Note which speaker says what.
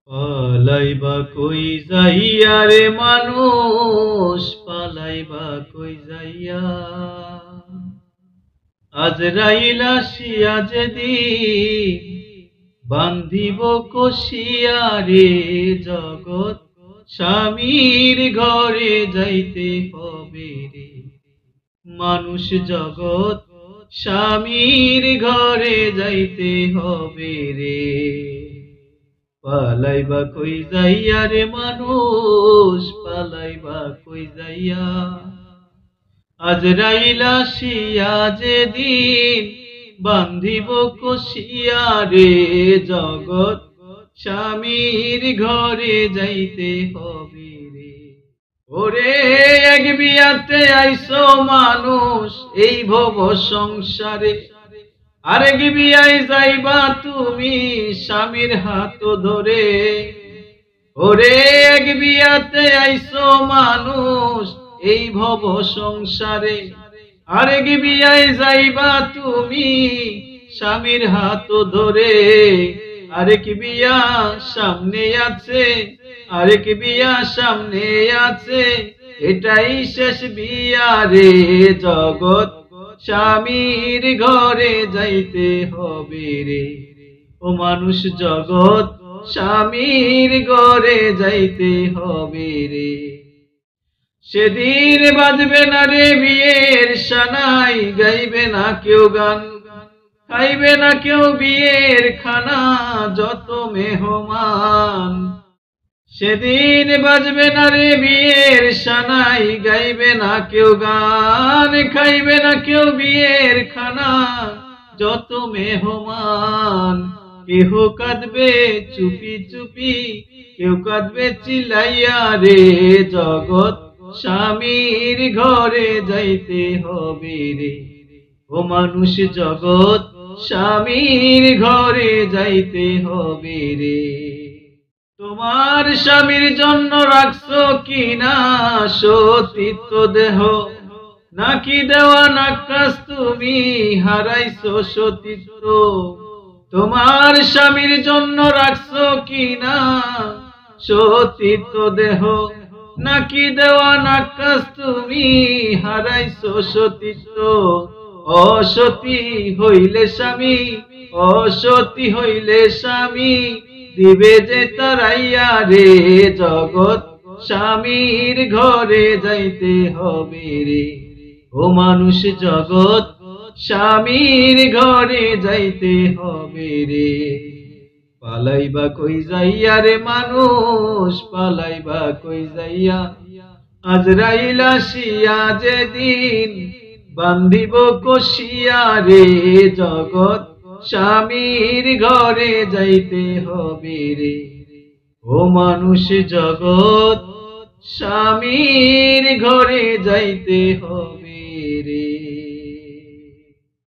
Speaker 1: পালাইবা কই যাইয়া রে মানুষ, পালাইবা কই যাইয়া। আজরাইল আসিয়া যেদিন বান্ধিব কষিয়া রে, জগৎ স্বামীর ঘরে যাইতে হবে রে। মানুষ জগৎ স্বামীর ঘরে যাইতে হবে রে। পালাইবা কই যাইয়া রে মানুষ, পালাইবা কই যাইয়া। আজরাইল আসিয়া যেদিন বান্ধিব কষিয়া রে, জগৎ স্বামীর ঘরে যাইতে হবে রে। ওরে এক বিয়াতে আইসো মানুষ এই ভব সংসারে, আরেক বিয়ায় যাইবা তুমি স্বামীর হাত ধরে। ওরে এক বিয়াতে আইসো মানুষ এই ভব সংসারে, আরেক বিয়ায় যাইবা তুমি স্বামীর হাত ধরে। আরেক বিয়া সামনে আছে, আরেক বিয়া সামনে আছে, এটাই শেষ বিয়া রে। জগৎ স্বামীর ঘরে যাইতে হবে রে। ও মানুষ জগৎ স্বামীর ঘরে যাইতে হবে রে। সেদিন বাজবে না রে বিয়ের সানাই, গাইবে না কেউ গান, খাইবে না কেউ বিয়ের খানা, যত মেহমান। সেদিন বাজবে না রে বিয়ের সানাই, গাইবে না কেউ গান, খাইবে না কেউ বিয়ের খানা, যত মেহমান। কেহ কাঁদবে চুপি চুপি, কেউ কাঁদবে চিল্লাইয়া রে। জগৎ স্বামীর ঘরে যাইতে হবে রে। ও মানুষ জগৎ স্বামীর ঘরে যাইতে হবে রে। তোমার স্বামীর জন্য রাখছো কিনা সতীত্ব দেহ, নাকি দেওয়া নাকাশ তুমি হারাইছো সতীত্ব। তোমার স্বামীর জন্য রাখছো কিনা সতীত্ব দেহ, নাকি দেওয়া নাকাশ তুমি হারাইছো সতীত্ব। অসতী হইলে স্বামী, অসতী হইলে স্বামী, দিবে যে তারাইয়া রে। জগৎ স্বামীর ঘরে যাইতে হবে রে। ও মানুষ জগৎ স্বামীর ঘরে যাইতে হবে রে। পালাইবা কই যাইয়া রে মানুষ, পালাইবা কই যাইয়া। আজরাইল আসিয়া যেদিন বান্ধিব কষিয়া রে, জগৎ স্বামীর ঘরে যাইতে হবে রে। ও মানুষ জগৎ স্বামীর ঘরে যাইতে হবে।